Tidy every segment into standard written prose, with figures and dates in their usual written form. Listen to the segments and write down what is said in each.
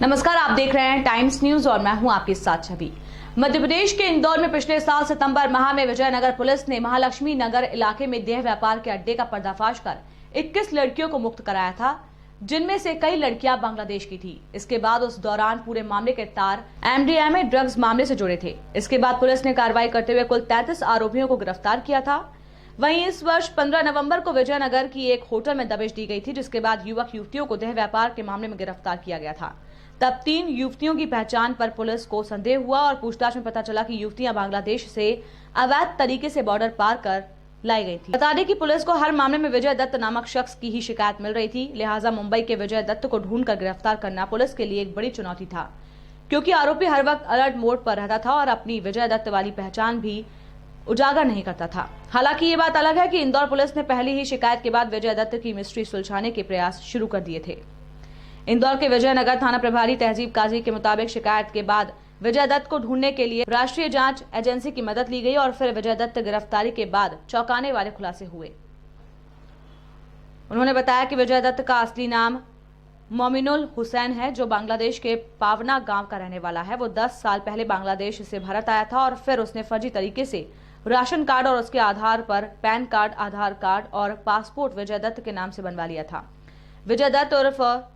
नमस्कार, आप देख रहे हैं टाइम्स न्यूज और मैं हूं आपके साथ छवि। मध्य प्रदेश के इंदौर में पिछले साल सितंबर माह में विजयनगर पुलिस ने महालक्ष्मी नगर इलाके में देह व्यापार के अड्डे का पर्दाफाश कर 21 लड़कियों को मुक्त कराया था, जिनमें से कई लड़कियां बांग्लादेश की थी। इसके बाद उस दौरान पूरे मामले के तार एमडीएमए ड्रग्स मामले से जुड़े थे। इसके बाद पुलिस ने कार्रवाई करते हुए कुल 33 आरोपियों को गिरफ्तार किया था। वहीं इस वर्ष 15 नवंबर को विजयनगर की एक होटल में दबिश दी गई थी, जिसके बाद युवक युवतियों को देह व्यापार के मामले में गिरफ्तार किया गया था। तब 3 युवतियों की पहचान पर पुलिस को संदेह हुआ और पूछताछ में पता चला कि युवतियां बांग्लादेश से अवैध तरीके से बॉर्डर पार कर लाई गई थी। बता दें कि पुलिस को हर मामले में विजय दत्त नामक शख्स की ही शिकायत मिल रही थी, लिहाजा मुंबई के विजय दत्त को ढूंढकर गिरफ्तार करना पुलिस के लिए एक बड़ी चुनौती था, क्योंकि आरोपी हर वक्त अलर्ट मोड पर रहता था और अपनी विजय दत्त वाली पहचान भी उजागर नहीं करता था। हालांकि ये बात अलग है कि इंदौर पुलिस ने पहली ही शिकायत के बाद विजय दत्त की मिस्ट्री सुलझाने के प्रयास शुरू कर दिए थे। इंदौर के विजयनगर थाना प्रभारी तहजीब काजी के मुताबिक शिकायत के बाद विजय दत्त को ढूंढने के लिए राष्ट्रीय जांच एजेंसी की मदद ली गई और फिर विजय दत्त गिरफ्तारी के बाद चौंकाने वाले खुलासे हुए। उन्होंने बताया कि विजय दत्त का असली नाम मोमिनुल हुसैन है, जो बांग्लादेश के पावना गांव का रहने वाला है। वो 10 साल पहले बांग्लादेश से भारत आया था और फिर उसने फर्जी तरीके से राशन कार्ड और उसके आधार पर पैन कार्ड, आधार कार्ड और पासपोर्ट विजय दत्त के नाम से बनवा लिया था। विजय दत्त उर्फ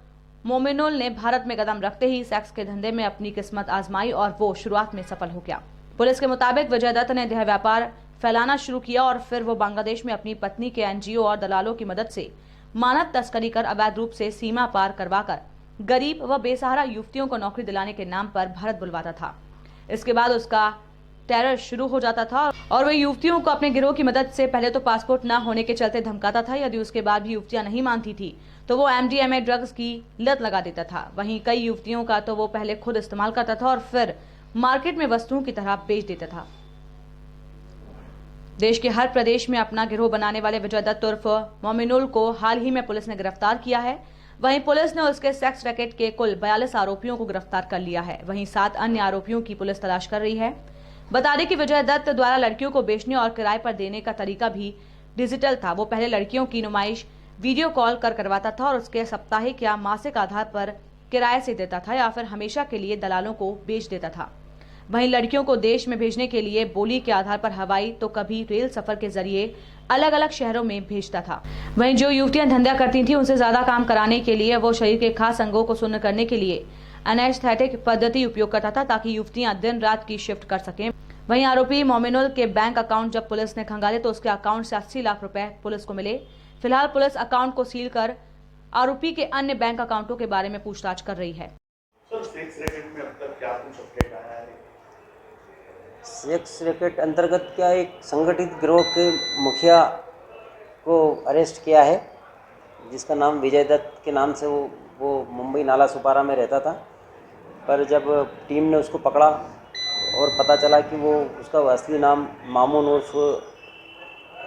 मोमिनुल ने भारत में कदम रखते ही सेक्स के धंधे में अपनी किस्मत आजमाई और वो शुरुआत में सफल हो गया। पुलिस के मुताबिक विजय दत्त ने देह व्यापार फैलाना शुरू किया और फिर वो बांग्लादेश में अपनी पत्नी के एनजीओ और दलालों की मदद से मानव तस्करी कर अवैध रूप से सीमा पार करवाकर गरीब व बेसहारा युवतियों को नौकरी दिलाने के नाम पर भारत बुलवाता था। इसके बाद उसका टेरर शुरू हो जाता था और वह युवतियों को अपने गिरोह की मदद से पहले तो पासपोर्ट न होने के चलते धमकाता था। यदि उसके बाद भी युवतियां नहीं मानती थी तो वो एमडीएमए ड्रग्स की लत लगा देता था। वहीं कई युवतियों का तो वो पहले खुद इस्तेमाल करता था और फिर मार्केट में वस्तुओं की तरह बेच देता था। देश के हर प्रदेश में अपना गिरोह बनाने वाले विजय दत्त उर्फ मोमिनुल को हाल ही में पुलिस ने गिरफ्तार किया है। वहीं पुलिस ने उसके सेक्स रैकेट के कुल 42 आरोपियों को गिरफ्तार कर लिया है। वहीं 7 अन्य आरोपियों की पुलिस तलाश कर रही है। बता दें कि विजय दत्त द्वारा लड़कियों को बेचने और किराए पर देने का तरीका भी डिजिटल था। वो पहले लड़कियों की नुमाइश वीडियो कॉल कर करवाता था और उसके साप्ताहिक या मासिक आधार पर किराए से देता था या फिर हमेशा के लिए दलालों को बेच देता था। वहीं लड़कियों को देश में भेजने के लिए बोली के आधार पर हवाई तो कभी रेल सफर के जरिए अलग अलग शहरों में भेजता था। वहीं जो युवतियां धंधा करती थी उनसे ज्यादा काम कराने के लिए वो शरीर के खास अंगों को शून्य करने के लिए एनेस्थेटिक पद्धति उपयोग करता था, ताकि युवतियां दिन रात की शिफ्ट कर सकें। वहीं आरोपी मोमिनुल के बैंक अकाउंट जब पुलिस ने खंगाले तो उसके अकाउंट से 80 लाख रुपए पुलिस को मिले। फिलहाल पुलिस अकाउंट को सील कर आरोपी के अन्य बैंक अकाउंटों के बारे में पूछताछ कर रही है। सेक्स रैकेट में अब तक क्या कुछ अपडेट आया है? सेक्स रैकेट अंतर्गत क्या एक संगठित गिरोह के मुखिया को अरेस्ट किया है, जिसका नाम विजय दत्त के नाम से वो मुंबई नाला सुपारा में रहता था। पर जब टीम ने उसको पकड़ा और पता चला कि वो उसका असली नाम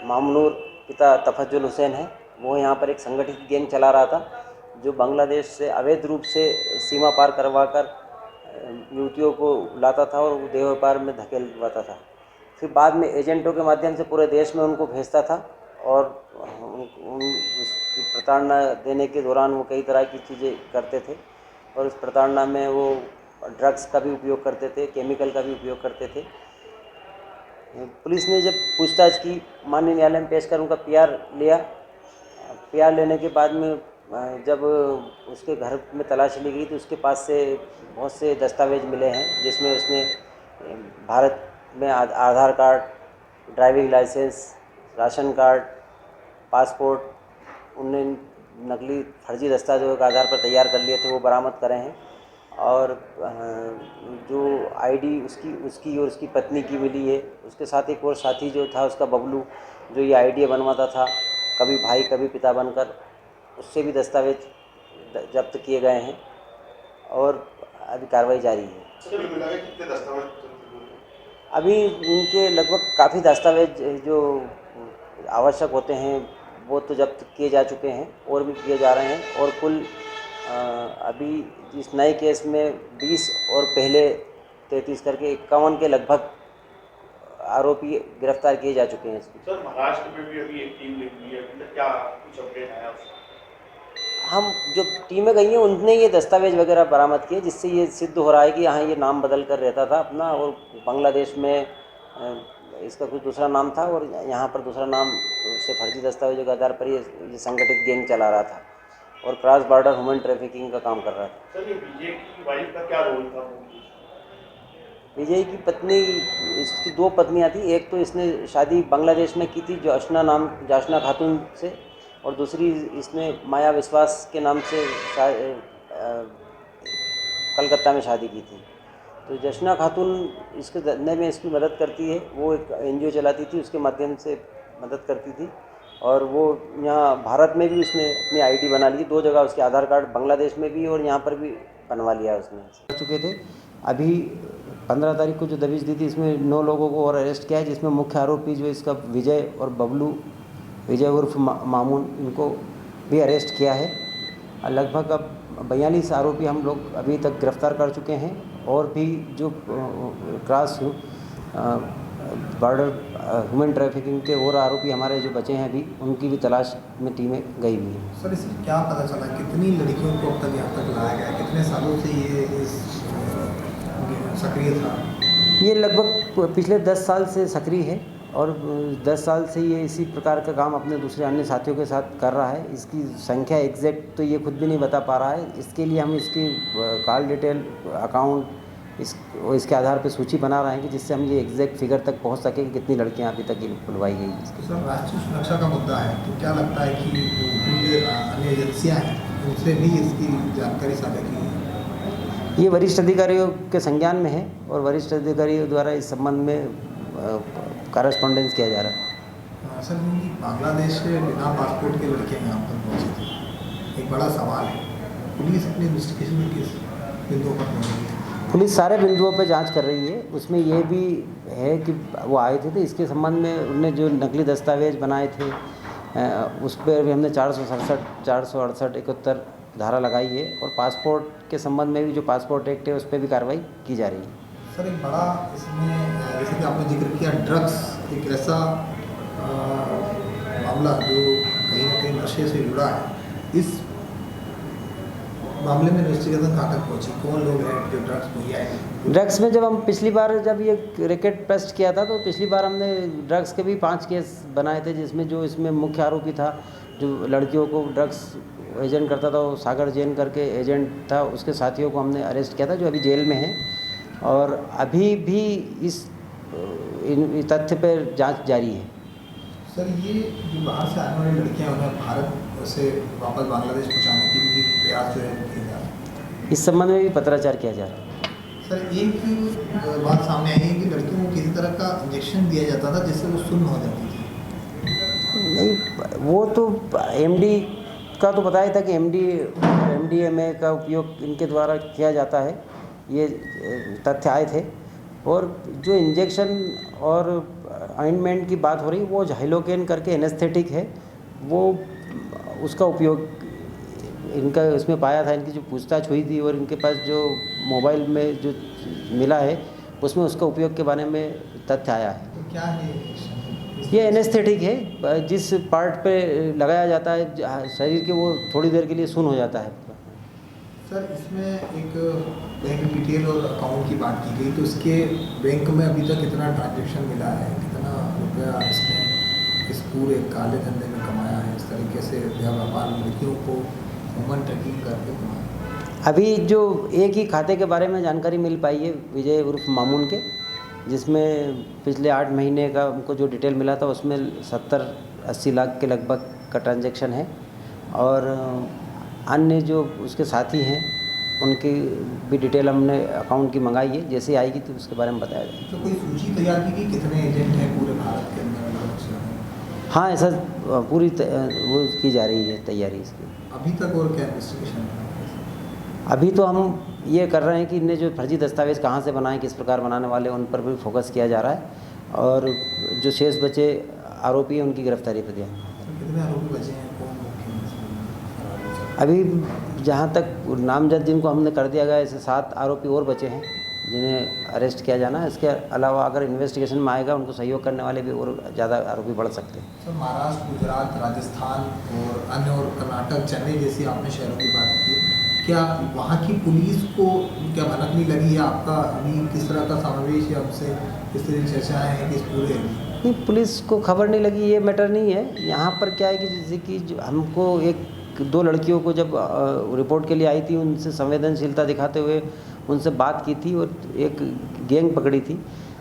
मामूनुर पिता तफज्जुल हुसैन है, वो यहाँ पर एक संगठित गैंग चला रहा था, जो बांग्लादेश से अवैध रूप से सीमा पार करवाकर युवतियों को लाता था और देह व्यापार में धकेलवाता था। फिर बाद में एजेंटों के माध्यम से पूरे देश में उनको भेजता था और उसकी प्रताड़ना देने के दौरान वो कई तरह की चीज़ें करते थे और उस प्रताड़ना में वो ड्रग्स का भी उपयोग करते थे, केमिकल का भी उपयोग करते थे। पुलिस ने जब पूछताछ की, माननीय न्यायालय में पेश कर उनका पीआर लिया। पीआर लेने के बाद में जब उसके घर में तलाशी ली गई तो उसके पास से बहुत से दस्तावेज मिले हैं, जिसमें उसने भारत में Aadhaar card, driving licence, ration card, passport उनने नकली फर्जी दस्तावेजों के आधार पर तैयार कर लिए थे, वो बरामद करे हैं। और जो आईडी उसकी और उसकी पत्नी की मिली है। उसके साथ एक और साथी जो था उसका बबलू, जो ये आईडी बनवाता था, कभी भाई कभी पिता बनकर, उससे भी दस्तावेज जब्त किए गए हैं और अभी कार्रवाई जारी है। अभी उनके लगभग काफ़ी दस्तावेज जो आवश्यक होते हैं वो तो जब्त किए जा चुके हैं और भी किए जा रहे हैं और कुल अभी इस नए केस में 20 और पहले 33 करके 51 के लगभग आरोपी गिरफ्तार किए जा चुके हैं। सर, महाराष्ट्र में भी अभी एक टीम लगी हुई है, क्या कुछ अपडेट आया? हम जो टीमें गई हैं उनने ये दस्तावेज वगैरह बरामद किए, जिससे ये सिद्ध हो रहा है कि हाँ ये नाम बदल कर रहता था अपना, और बांग्लादेश में इसका कुछ दूसरा नाम था और यहाँ पर दूसरा नाम से फर्जी दस्तावेजों के आधार पर ये संगठित गैंग चला रहा था और क्रॉस बॉर्डर ह्यूमन ट्रैफिकिंग का काम कर रहा था। सर, ये विजय की वाइफ का क्या रोल था? विजय की पत्नी, इसकी 2 पत्नियां थी। एक तो इसने शादी बांग्लादेश में की थी जाशना खातून से, और दूसरी इसने माया विश्वास के नाम से कलकत्ता में शादी की थी। तो जशना खातून इसके धंधे में इसकी मदद करती है, वो एक NGO चलाती थी, उसके माध्यम से मदद करती थी। और वो यहाँ भारत में भी उसने अपनी ID बना ली, 2 जगह उसके आधार कार्ड, बांग्लादेश में भी और यहाँ पर भी बनवा लिया उसने। कर चुके थे। अभी 15 तारीख को जो दबिश दी थी, इसमें 9 लोगों को और अरेस्ट किया है, जिसमें मुख्य आरोपी जो इसका विजय और बबलू, विजय उर्फ मामून, इनको भी अरेस्ट किया है। लगभग अब 42 आरोपी हम लोग अभी तक गिरफ्तार कर चुके हैं, और भी जो क्रॉस बॉर्डर ह्यूमन ट्रैफिकिंग के और आरोपी हमारे जो बचे हैं अभी, उनकी भी तलाश में टीमें गई हुई हैं। सर, इसमें क्या पता चला, कितनी लड़कियों को अब तक यहाँ तक लाया गया, कितने सालों से ये सक्रिय था? ये लगभग पिछले 10 साल से सक्रिय है, और 10 साल से ये इसी प्रकार का काम अपने दूसरे अन्य साथियों के साथ कर रहा है। इसकी संख्या एग्जैक्ट तो ये खुद भी नहीं बता पा रहा है। इसके लिए हम इसकी कॉल डिटेल, अकाउंट, इसके आधार पर सूची बना रहे हैं कि जिससे हम ये एग्जैक्ट फिगर तक पहुंच सके कि कितनी लड़कियां अभी तक बुलवाई गई हैं। तो सर, राष्ट्रीय सुरक्षा का मुद्दा है, तो क्या लगता है कि जो अन्य एजेंसियाँ हैं उनसे भी इसकी जानकारी साझा की है? ये वरिष्ठ अधिकारियों के संज्ञान में है, और वरिष्ठ अधिकारियों द्वारा इस संबंध में कॉरेस्पॉन्डेंस किया जा रहा है। सर, बांग्लादेश से बिना पासपोर्ट के लड़के यहाँ पर पहुँचे थे, एक बड़ा सवाल है। पुलिस अपनी इन्वेस्टिगेशन में किस बिंदुओं पर पहुँच रही है? पुलिस सारे बिंदुओं पर जांच कर रही है। उसमें ये भी है कि वो आए थे, तो इसके संबंध में उनने जो नकली दस्तावेज बनाए थे उस पर भी हमने 467, 468, 71 धारा लगाई है, और पासपोर्ट के संबंध में भी जो पासपोर्ट एक्ट है उस पर भी कार्रवाई की जा रही है। सर, एक बड़ा इसमें, जैसे कि आपने जिक्र किया, ड्रग्स एक ऐसा मामला जो कहीं ना कहीं नशे से जुड़ा है। इस मामले में इन्वेस्टिगेशन कहाँ तक पहुँची? कौन लोग हैं जो ड्रग्स मुहैया है? ड्रग्स में जब हम पिछली बार जब ये रैकेट पेस्ट किया था, तो पिछली बार हमने ड्रग्स के भी 5 केस बनाए थे, जिसमें जो इसमें मुख्य आरोपी था, जो लड़कियों को ड्रग्स एजेंट करता था, वो सागर जैन करके एजेंट था, उसके साथियों को हमने अरेस्ट किया था, जो अभी जेल में है। और अभी भी इस तथ्य पर जांच जारी है। सर, ये जो बाहर से आने वाली लड़कियां उन्हें भारत से वापस बांग्लादेश पहुंचाने की भी प्रयास जो है किए जा रहे हैं। इस संबंध में भी पत्राचार किया जा रहा है। सर, एक बात सामने आई है कि लड़कियों को किसी तरह का इंजेक्शन दिया जाता था जिससे वो सुन्न हो जाती थी। नहीं, वो तो MD का तो बताया था कि MDMA का उपयोग इनके द्वारा किया जाता है, ये तथ्य आए थे। और जो इंजेक्शन और ऑइंटमेंट की बात हो रही, वो झाइलोकेन करके एनेस्थेटिक है, वो उसका उपयोग इनका उसमें पाया था। इनकी जो पूछताछ हुई थी और इनके पास जो मोबाइल में जो मिला है, उसमें उसका उपयोग के बारे में तथ्य आया है। तो क्या है ये एनेस्थेटिक है, जिस पार्ट पे लगाया जाता है शरीर के, वो थोड़ी देर के लिए सुन्न हो जाता है। सर, इसमें एक बैंक डिटेल और अकाउंट की बात की गई, तो इसके बैंक में अभी तक कितना ट्रांजैक्शन मिला है, कितना रुपया इसने इस पूरे काले धंधे में कमाया है, इस तरीके से व्यापार लड़कियों को ह्यूमन ट्रैकिंग करके कमाया? अभी जो एक ही खाते के बारे में जानकारी मिल पाई है, विजय उर्फ मामून के, जिसमें पिछले 8 महीने का हमको जो डिटेल मिला था, उसमें 70-80 लाख के लगभग का ट्रांजैक्शन है। और अन्य जो उसके साथी हैं उनकी भी डिटेल हमने अकाउंट की मंगाई है, जैसे आएगी तो उसके बारे में बताया जाएगा। तो कोई सूची तैयार की कि कितने एजेंट हैं पूरे भारत के अंदर? हाँ, ऐसा पूरी वो की जा रही है तैयारी इसकी। अभी तक और क्या इन्वेस्टिगेशन है? अभी तो हम ये कर रहे हैं कि इनने जो फर्जी दस्तावेज़ कहाँ से बनाए, किस प्रकार बनाने वाले, उन पर भी फोकस किया जा रहा है। और जो शेष बचे आरोपी हैं उनकी गिरफ्तारी पर ध्यान। कितने आरोपी बचे हैं? कौन मुख्य? अभी जहाँ तक नामजद जिनको हमने कर दिया गया, ऐसे 7 आरोपी और बचे हैं, जिन्हें अरेस्ट किया जाना है। इसके अलावा अगर इन्वेस्टिगेशन में आएगा उनको सहयोग करने वाले भी और ज़्यादा आरोपी बढ़ सकते हैं। सर महाराष्ट्र, गुजरात, राजस्थान और अन्य और कर्नाटक, चेन्नई जैसी आपने शहरों की बात की, क्या वहाँ की पुलिस को क्या भनक नहीं लगी है आपका अभी किस तरह का समावेश है, हमसे किस तरह की चर्चाएँ हैं कि इस पूरे नहीं, पुलिस को खबर नहीं लगी ये मैटर नहीं है। यहाँ पर क्या है कि जैसे कि जो हमको दो लड़कियों को जब रिपोर्ट के लिए आई थी, उनसे संवेदनशीलता दिखाते हुए उनसे बात की थी और एक गैंग पकड़ी थी,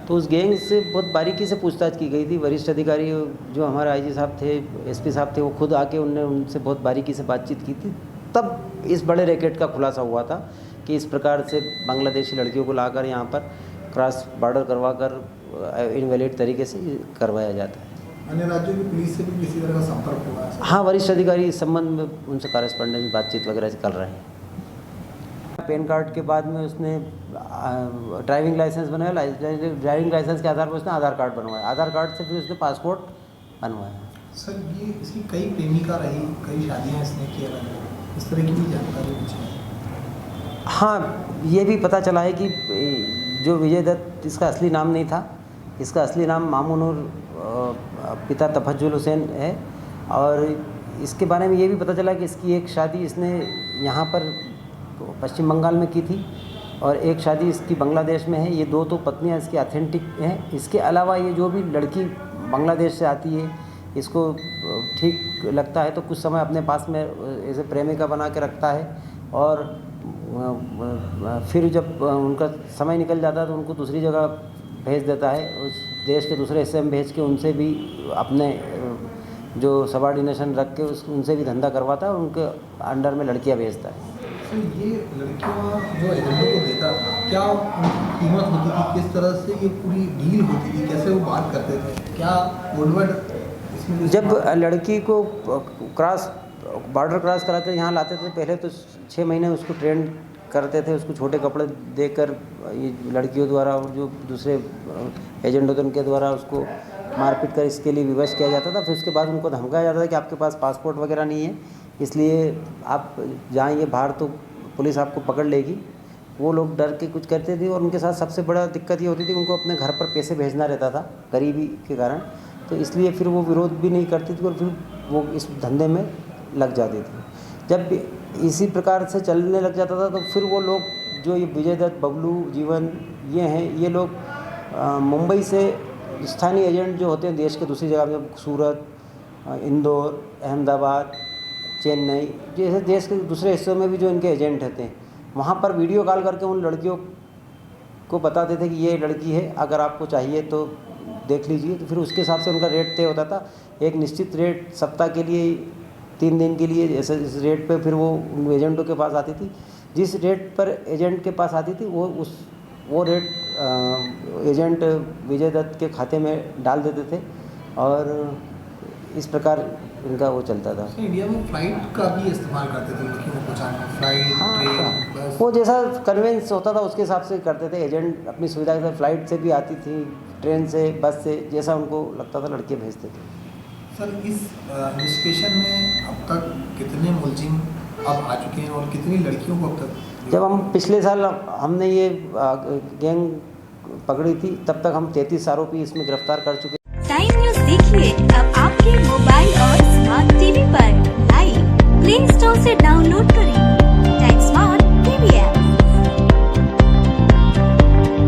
तो उस गैंग से बहुत बारीकी से पूछताछ की गई थी। वरिष्ठ अधिकारी जो हमारे आईजी साहब थे, एसपी साहब थे, वो खुद आके उनसे बहुत बारीकी से बातचीत की थी। तब इस बड़े रैकेट का खुलासा हुआ था कि इस प्रकार से बांग्लादेशी लड़कियों को लाकर यहाँ पर क्रॉस बॉर्डर करवा कर इनवैलिड तरीके से करवाया जाता है। अन्य राज्यों की पुलिस से भी किसी तरह का संपर्क हुआ है? हाँ, वरिष्ठ अधिकारी इस संबंध में उनसे कॉरेस्पॉन्डेंस बातचीत वगैरह कर रहे हैं। पैन कार्ड के बाद में उसने ड्राइविंग लाइसेंस बनवाया, ड्राइविंग लाइसेंस के आधार पर उसने आधार कार्ड बनवाया, आधार कार्ड से फिर उसने पासपोर्ट बनवाया। सर ये इसकी कई प्रेमिका रही, कई शादियाँ इसने की अलग अलग, इस तरह की भी जानकारी मुझे? हाँ, ये भी पता चला है कि जो विजय दत्त, इसका असली नाम नहीं था, इसका असली नाम मामूनुर पिता तफज्जुल हुसैन है। और इसके बारे में ये भी पता चला कि इसकी एक शादी इसने यहाँ पर पश्चिम बंगाल में की थी और एक शादी इसकी बांग्लादेश में है। ये दो तो पत्नियाँ इसकी ऑथेंटिक हैं। इसके अलावा ये जो भी लड़की बांग्लादेश से आती है, इसको ठीक लगता है तो कुछ समय अपने पास में ऐसे प्रेमिका बना के रखता है और फिर जब उनका समय निकल जाता है तो उनको दूसरी जगह भेज देता है, उस देश के दूसरे हिस्से में भेज के उनसे भी अपने जो सबऑर्डिनेशन रख के उनसे भी धंधा करवाता है और उनके अंडर में लड़कियां भेजता है। तो ये लड़कियां जो एजेंटों को देता, क्या उनकी कीमत होती थी, किस तरह से ये पूरी डील होती थी, कैसे वो बात करते थे, क्या वर्ल्ड इसमें? जब लड़की को बॉर्डर क्रॉस करा कर यहाँ लाते थे, पहले तो 6 महीने उसको ट्रेन करते थे, उसको छोटे कपड़े देकर ये लड़कियों द्वारा और जो दूसरे एजेंट होते उनके द्वारा उसको मारपीट कर इसके लिए विवश किया जाता था। फिर उसके बाद उनको धमकाया जाता था कि आपके पास पासपोर्ट वगैरह नहीं है, इसलिए आप जाएंगे बाहर तो पुलिस आपको पकड़ लेगी। वो लोग डर के कुछ करते थे और उनके साथ सबसे बड़ा दिक्कत ये होती थी, उनको अपने घर पर पैसे भेजना रहता था गरीबी के कारण, तो इसलिए फिर वो विरोध भी नहीं करती थी और फिर वो इस धंधे में लग जाती थी। जब इसी प्रकार से चलने लग जाता था तो फिर वो लोग जो ये विजय दत्त, बबलू, जीवन, ये हैं, ये लोग मुंबई से स्थानीय एजेंट जो होते हैं देश के दूसरी जगह में, सूरत, इंदौर, अहमदाबाद, चेन्नई जैसे देश के दूसरे हिस्सों में भी जो इनके एजेंट होते हैं, वहाँ पर वीडियो कॉल करके उन लड़कियों को बताते थे कि ये लड़की है, अगर आपको चाहिए तो देख लीजिए। तो फिर उसके हिसाब से उनका रेट तय होता था, एक निश्चित रेट सप्ताह के लिए, 3 दिन के लिए, ऐसे इस रेट पे फिर वो उन एजेंटों के पास आती थी। जिस रेट पर एजेंट के पास आती थी वो रेट एजेंट विजय दत्त के खाते में डाल देते थे और इस प्रकार इनका वो चलता था। इंडिया में फ्लाइट का भी इस्तेमाल करते थे लड़कियों को पहुँचाने, फ्लाइट, ट्रेन, बस। वो जैसा कन्वेंस होता था उसके हिसाब से करते थे। एजेंट अपनी सुविधा के साथ फ्लाइट से भी आती थी, ट्रेन से, बस से, जैसा उनको लगता था लड़के भेजते थे। सर इस इन्वेस्टिगेशन में अब तक कितने मुलजिम अब आ चुके हैं और कितनी लड़कियों को अब तक? जब हम पिछले साल हमने ये गैंग पकड़ी थी तब तक हम 33 आरोपी इसमें गिरफ्तार कर चुके। टाइम न्यूज़ देखिए अब आपके मोबाइल और स्मार्ट टीवी पर लाइव प्ले स्टोर से डाउनलोड करें टाइम स्मार्ट टीवी ऐप।